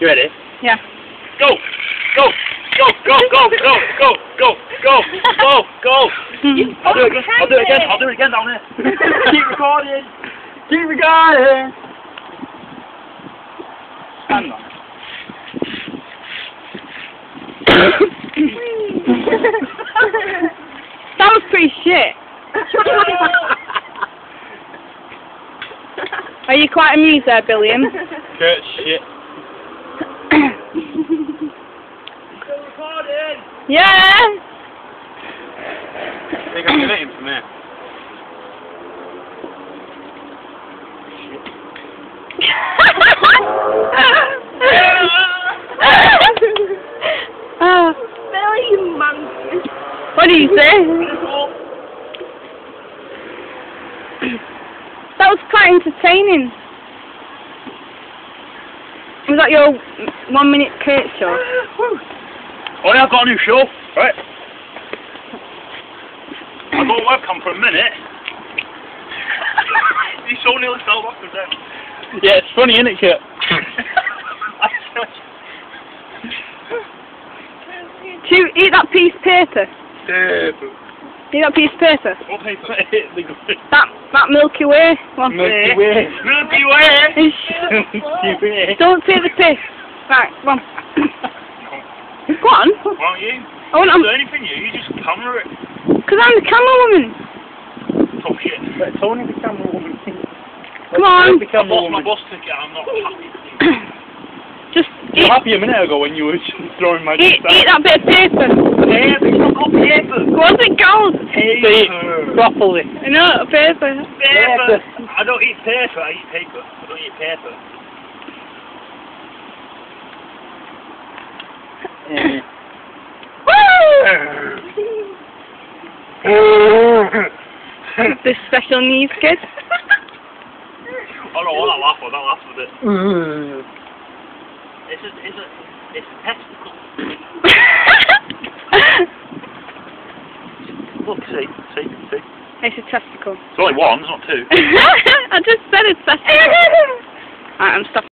You ready? Yeah. Go! Go! Go! Go! Go! Go! Go! Go! Go! Go! Go! I'll do it again. I'll do it again. I'll do it again down here. Keep recording. Keep recording. Stand on. That was pretty shit. Are you quite amused there, Billiam? Curt shit. Still recording. Yeah. I think I'm getting from there. Billy, you monkey. What do you say? That was quite entertaining. Was that your 1 minute Curt show? Oh yeah, I've got a new show, right? I got a webcam for a minute. You so nearly fell off the deck. Yeah, it's funny, isn't it, Kurt? Eat that piece of paper. Paper. Eat that piece of paper. What paper? That Milky Way one. Milky Way. Milky Way. Milky Way. Don't take the piss. Right, come on. Go on. Why don't you? I want Don't do anything, you just camera it. Because I'm the camera woman. Tough shit. But Tony the camera woman. Come on. I lost my bus ticket, I'm not happy. Just You eat. were happy a minute ago when you were throwing my Eat that bit of paper. Paper, it's not called paper. What's it called? Paper. properly. No, paper. Paper. I don't eat paper, I eat paper. I don't eat paper. This special needs kid. I don't want that laugh, I don't laugh with it. It's a testicle. Look, see. It's a testicle. It's only one, it's not two. I just said it's testicle. Alright, I'm stopping.